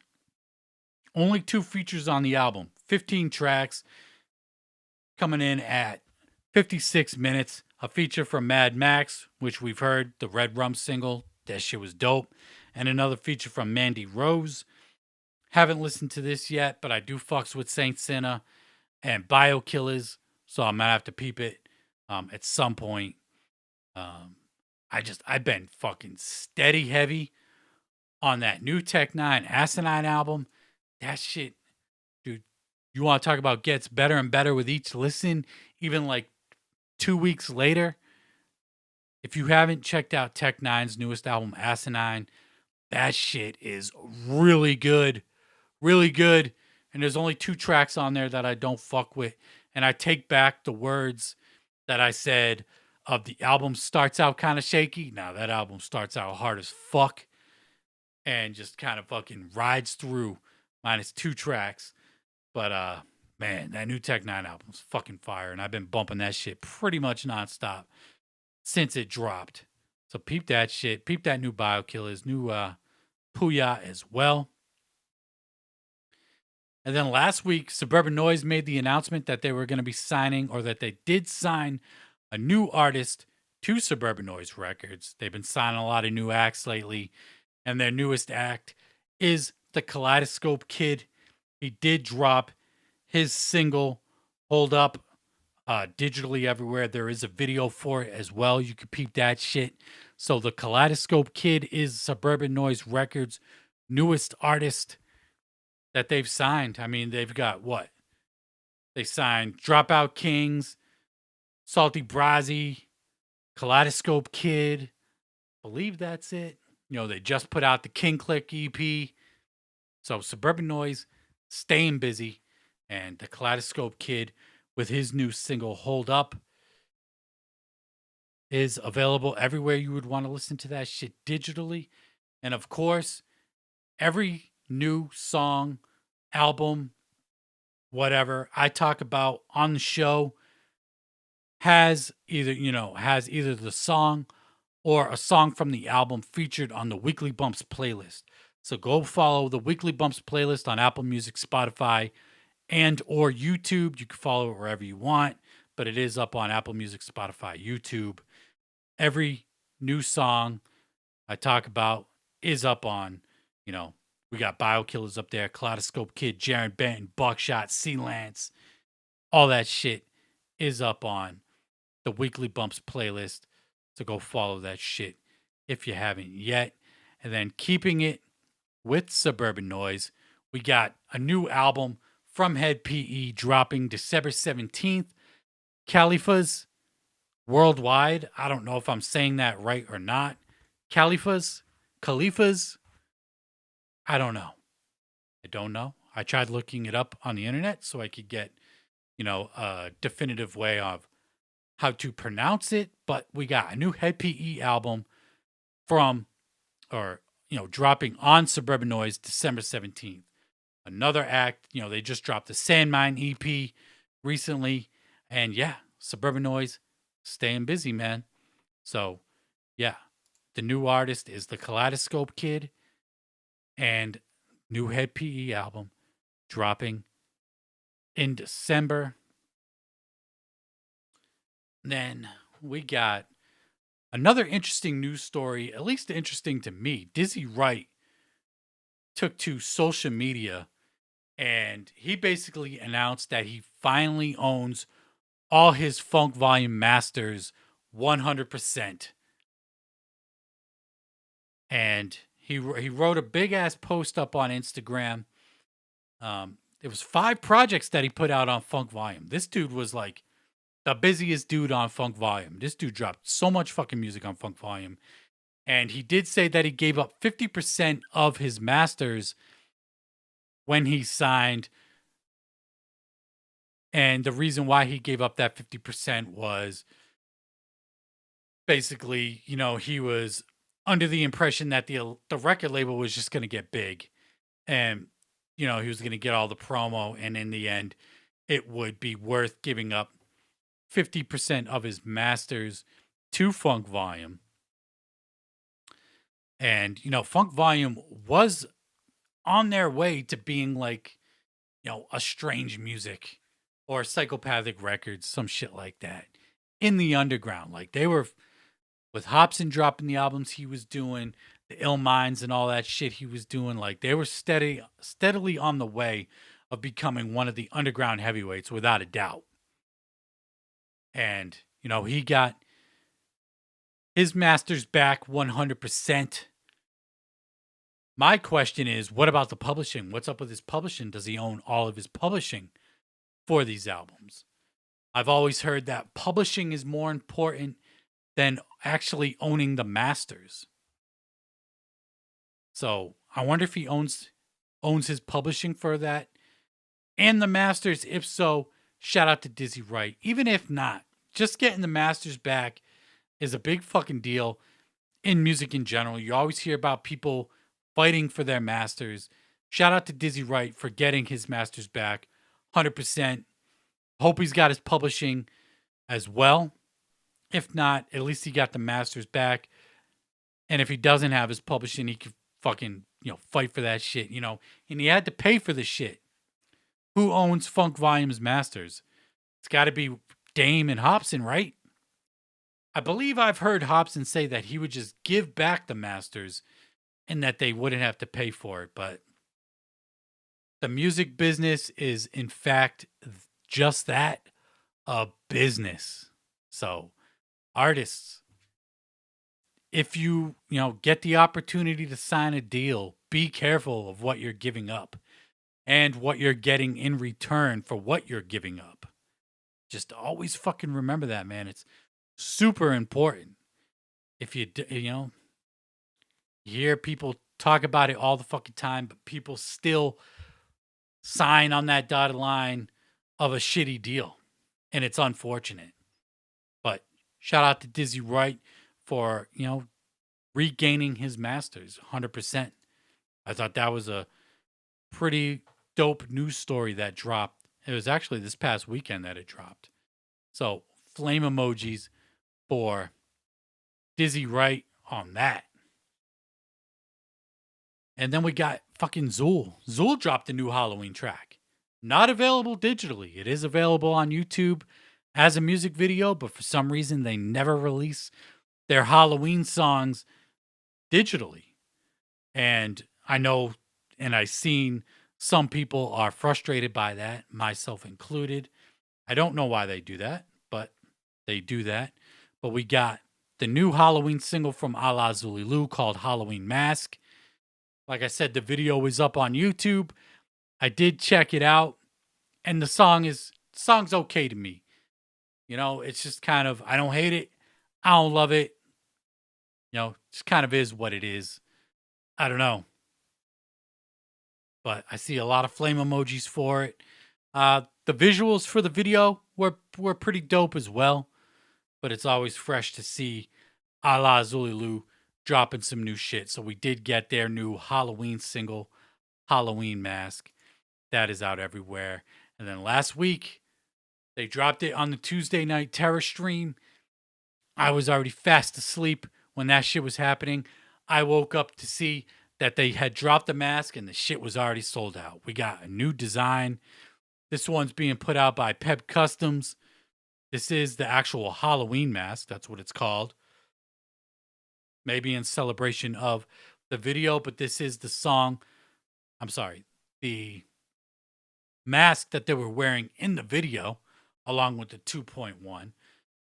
only 2 features on the album. 15 tracks. Coming in at 56 minutes. A feature from Mad Max, which we've heard, the Red Rum single. That shit was dope. And another feature from Mandy Rose. Haven't listened to this yet, but I do fucks with Saint Sinner and Killaz. So I'm going to have to peep it at some point. I've been fucking steady heavy on that new Tech 9 Asinine album. That shit, dude, you want to talk about gets better and better with each listen, even like 2 weeks later. If you haven't checked out Tech 9's newest album, Asinine, that shit is really good. Really good. And there's only 2 tracks on there that I don't fuck with. And I take back the words that I said of the album starts out kind of shaky. Now that album starts out hard as fuck. And just kind of fucking rides through minus 2 tracks. But man, that new Tech 9 album is fucking fire. And I've been bumping that shit pretty much nonstop since it dropped. So peep that shit. Peep that new Killaz, new pouya as well. And then last week, Suburban Noise made the announcement that they were going to be signing, or that they did sign, a new artist to Suburban Noise Records. They've been signing a lot of new acts lately, and their newest act is the Kaleidoscope Kid. He did drop his single, Hold Up, digitally everywhere. There is a video for it as well. You can peep that shit. So the Kaleidoscope Kid is Suburban Noise Records' newest artist that they've signed. I mean, they've got what? They signed Dropout Kings, Salty Brazzy, Kaleidoscope Kid. Believe that's it. They just put out the King Click EP. So Suburban Noise staying busy, and the Kaleidoscope Kid with his new single Hold Up is available everywhere you would want to listen to that shit digitally. And of course, every new song, album, whatever I talk about on the show has either the song or a song from the album featured on the Weekly Bumps playlist. So go follow the Weekly Bumps playlist on Apple Music, Spotify, and or YouTube. You can follow it wherever you want, but it is up on Apple Music, Spotify, YouTube. Every new song I talk about is up on, we got Biokillers up there, Kaleidoscope Kid, Jarren Benton, Bukshot, Lance. All that shit is up on the Weekly Bumps playlist. So go follow that shit if you haven't yet. And then keeping it with Suburban Noise, we got a new album from Head PE dropping December 17th. Califas Worldwide. I don't know if I'm saying that right or not. Califas. I don't know. I tried looking it up on the internet so I could get, a definitive way of how to pronounce it. But we got a new Head PE album dropping on Suburban Noise December 17th. Another act, they just dropped the Sandmine EP recently. And yeah, Suburban Noise staying busy, man. So yeah, the new artist is the Kaleidoscope Kid, and new Head PE album dropping in December. Then we got another interesting news story, at least interesting to me. Dizzy Wright took to social media and he basically announced that he finally owns all his Funk Volume masters 100%. And he wrote a big ass post up on Instagram. It was 5 projects that he put out on Funk Volume. This dude was like the busiest dude on Funk Volume. This dude dropped so much fucking music on Funk Volume. And he did say that he gave up 50% of his masters when he signed. And the reason why he gave up that 50% was basically, he was under the impression that the record label was just going to get big. And, he was going to get all the promo. And in the end, it would be worth giving up 50% of his masters to Funk Volume. And, Funk Volume was on their way to being like, a Strange Music or Psychopathic Records, some shit like that in the underground. Like they were with Hobson dropping the albums he was doing, the Ill Minds and all that shit he was doing. Like they were steadily on the way of becoming one of the underground heavyweights without a doubt. And, he got his masters back 100%. My question is, what about the publishing? What's up with his publishing? Does he own all of his publishing for these albums? I've always heard that publishing is more important than actually owning the masters. So I wonder if he owns his publishing for that and the masters. If so, shout out to Dizzy Wright. Even if not, just getting the masters back is a big fucking deal in music in general. You always hear about people fighting for their masters. Shout out to Dizzy Wright for getting his masters back 100%. Hope he's got his publishing as well. If not, at least he got the masters back. And if he doesn't have his publishing, he could fucking, fight for that shit, And he had to pay for the shit. Who owns Funk Volumes masters? It's got to be Dame and Hobson, right? I believe I've heard Hobson say that he would just give back the masters and that they wouldn't have to pay for it. But the music business is, in fact, just that, a business. So, artists, if you, get the opportunity to sign a deal, be careful of what you're giving up and what you're getting in return for what you're giving up. Just always fucking remember that, man. It's super important. If you you hear people talk about it all the fucking time, but people still sign on that dotted line of a shitty deal. And it's unfortunate. But shout out to Dizzy Wright for, regaining his masters 100%. I thought that was a pretty dope news story that dropped. It was actually this past weekend that it dropped. So, flame emojis for Dizzy Wright on that. And then we got fucking Zool. Zool dropped a new Halloween track. Not available digitally. It is available on YouTube as a music video, but for some reason they never release their Halloween songs digitally. And I know, and I've seen some people are frustrated by that, myself included. I don't know why they do that, but they do that. But we got the new Halloween single from Alla Xul Elu called Halloween Mask. Like I said, the video is up on YouTube. I did check it out, and the song's okay to me. It's just kind of, I don't hate it. I don't love it. Just kind of is what it is. I don't know. But I see a lot of flame emojis for it. The visuals for the video were pretty dope as well. But it's always fresh to see Alla Xul Elu dropping some new shit. So we did get their new Halloween single, Halloween Mask. That is out everywhere. And then last week, they dropped it on the Tuesday Night Terror stream. I was already fast asleep when that shit was happening. I woke up to see that they had dropped the mask and the shit was already sold out. We got a new design. This one's being put out by Pep Customs. This is the actual Halloween mask. That's what it's called. Maybe in celebration of the video, but this is the song. I'm sorry, the mask that they were wearing in the video, along with the 2.1.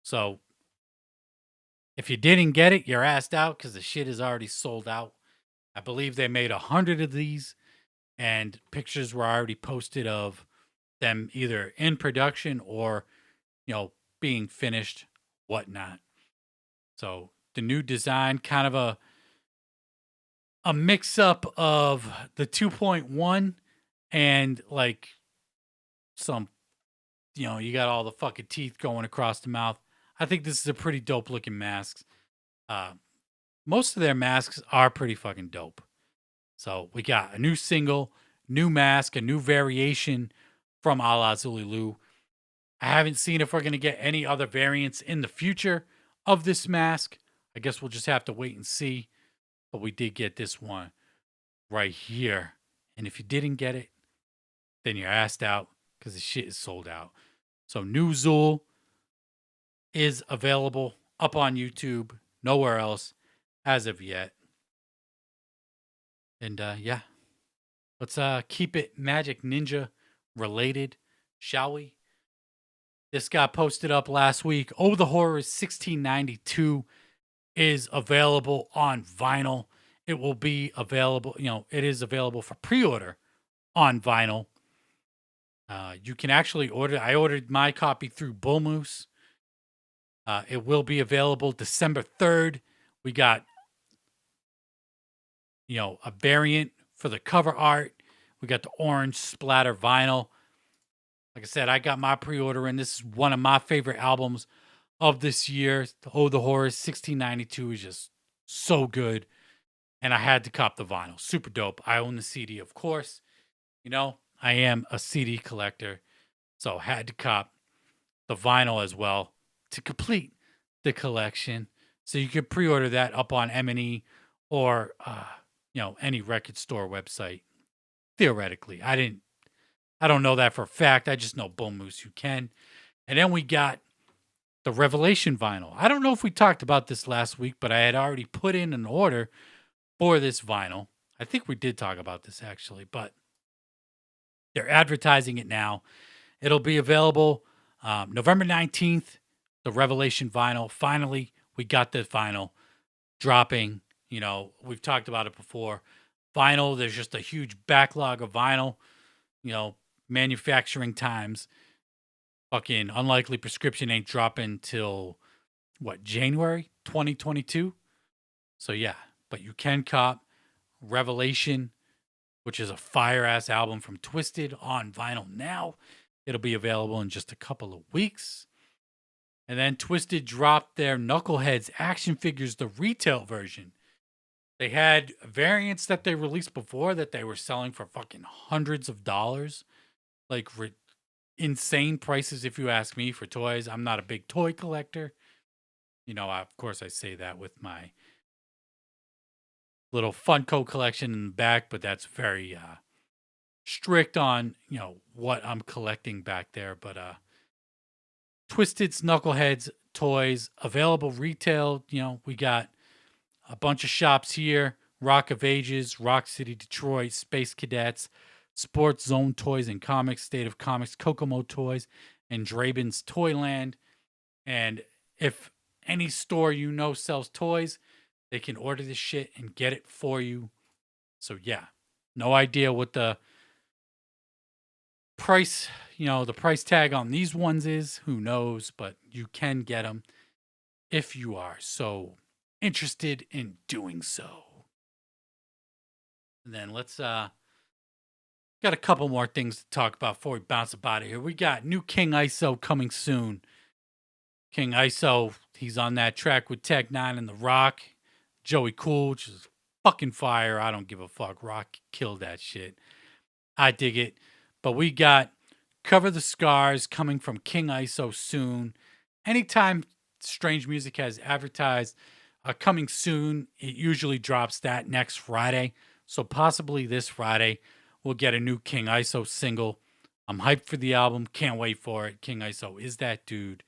So if you didn't get it, you're asked out because the shit is already sold out. I believe they made 100 of these, and pictures were already posted of them either in production or, being finished, whatnot. So the new design, kind of a mix up of the 2.1 and like some, you got all the fucking teeth going across the mouth. I think this is a pretty dope looking mask. Most of their masks are pretty fucking dope. So we got a new single, new mask, a new variation from Alla Xul Elu. I haven't seen if we're going to get any other variants in the future of this mask. I guess we'll just have to wait and see. But we did get this one right here. And if you didn't get it, then you're asked out because the shit is sold out. So New Zool is available up on YouTube, nowhere else as of yet. And yeah, let's keep it Magic Ninja related, shall we? This got posted up last week. Oh, the Horrors 1692 is available on vinyl. It will be available, it is available for pre-order on vinyl. You can actually order. I ordered my copy through Bull Moose. It will be available December 3rd. We got, a variant for the cover art. We got the orange splatter vinyl. Like I said, I got my pre-order in. This is one of my favorite albums of this year. Oh, the Horrors 1692 is just so good. And I had to cop the vinyl. Super dope. I own the CD, of course. I am a CD collector. So had to cop the vinyl as well to complete the collection. So you could pre-order that up on M&E or any record store website. Theoretically, I don't know that for a fact. I just know Bull Moose you can. And then we got the Revelation vinyl. I don't know if we talked about this last week, but I had already put in an order for this vinyl. I think we did talk about this actually, but they're advertising it now. It'll be available November 19th, the Revelation vinyl. Finally, we got the vinyl dropping. We've talked about it before. Vinyl, there's just a huge backlog of vinyl. Manufacturing times. Fucking Unlikely Prescription ain't dropping till, January 2022? So yeah, but you can cop Revelation, which is a fire-ass album from Twiztid, on vinyl now. It'll be available in just a couple of weeks. And then Twiztid dropped their Knuckleheadz action figures, the retail version. They had variants that they released before that they were selling for fucking hundreds of dollars. Like insane prices, if you ask me, for toys. I'm not a big toy collector. Of course, I say that with my little Funko collection in the back, but that's very strict on, what I'm collecting back there. But Twiztid's Knuckleheadz toys available retail. We got a bunch of shops here: Rock of Ages, Rock City, Detroit, Space Cadets, Sports Zone Toys and Comics, State of Comics, Kokomo Toys, and Draben's Toyland. And if any store sells toys, they can order this shit and get it for you. So yeah, no idea what the price, the price tag on these ones is. Who knows? But you can get them if you are so interested in doing so. And then let's got a couple more things to talk about before we bounce up out of here. We got new King ISO coming soon. King ISO, he's on that track with Tech Nine and The Rock. Joey Cool, which is fucking fire. I don't give a fuck. Rock killed that shit. I dig it. But we got Cover the Scars coming from King ISO soon. Anytime Strange Music has advertised coming soon, it usually drops that next Friday. So possibly this Friday, we'll get a new King ISO single. I'm hyped for the album. Can't wait for it. King ISO is that dude.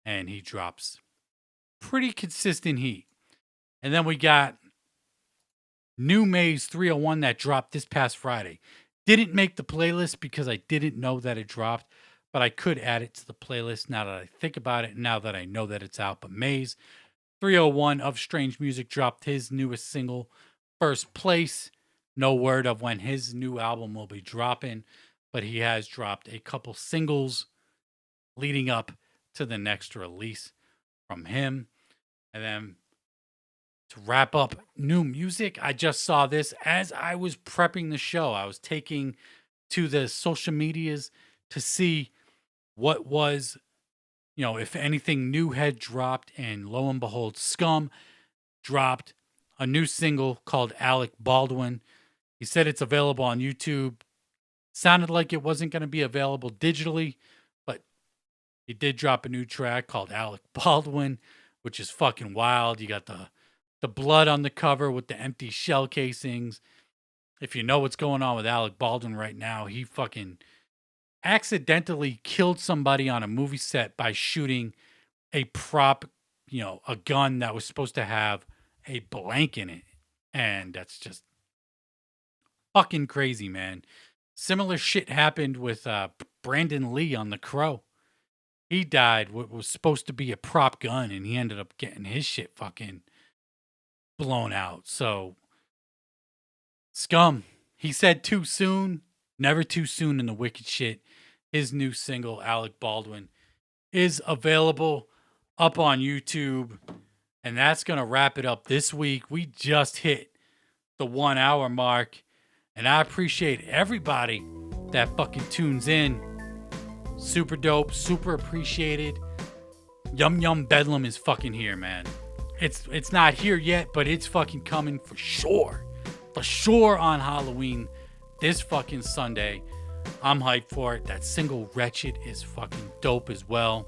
And he drops pretty consistent heat. And then we got New Maze 301 that dropped this past Friday. Didn't make the playlist because I didn't know that it dropped, but I could add it to the playlist now that I think about it, now that I know that it's out. But Maze 301 of Strange Music dropped his newest single, First Place. No word of when his new album will be dropping, but he has dropped a couple singles leading up to the next release from him. And then to wrap up new music, I just saw this as I was prepping the show. I was taking to the social medias to see what was, if anything new had dropped. And lo and behold, Scum dropped a new single called Alec Baldwin. He said it's available on YouTube. Sounded like it wasn't going to be available digitally, but he did drop a new track called Alec Baldwin, which is fucking wild. You got the blood on the cover with the empty shell casings. If you know what's going on with Alec Baldwin right now, he fucking accidentally killed somebody on a movie set by shooting a prop, a gun that was supposed to have a blank in it. And that's just fucking crazy, man. Similar shit happened with Brandon Lee on The Crow. He died what was supposed to be a prop gun, and he ended up getting his shit fucking blown out. So, Scum, he said too soon, never too soon in the wicked shit. His new single, Alec Baldwin, is available up on YouTube. And that's going to wrap it up this week. We just hit the 1 hour mark. And I appreciate everybody that fucking tunes in. Super dope, super appreciated. Yum Bedlam is fucking here, man. It's not here yet, but it's fucking coming for sure. For sure on Halloween this fucking Sunday. I'm hyped for it. That single Wretched is fucking dope as well.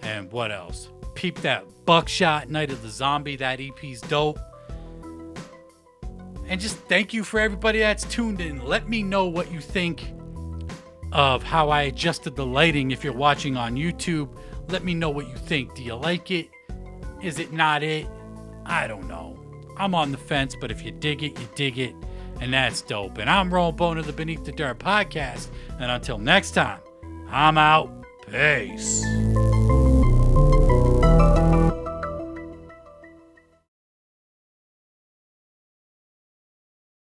And what else? peep that Bukshot, Night of the Zombie. That EP's dope. And just thank you for everybody that's tuned in. Let me know what you think of how I adjusted the lighting. If you're watching on YouTube, let me know what you think. Do you like it? Is it not it? I don't know. I'm on the fence, but if you dig it, you dig it. And that's dope. And I'm Roll Bone of the Beneath the Dirt podcast. And until next time, I'm out. Peace.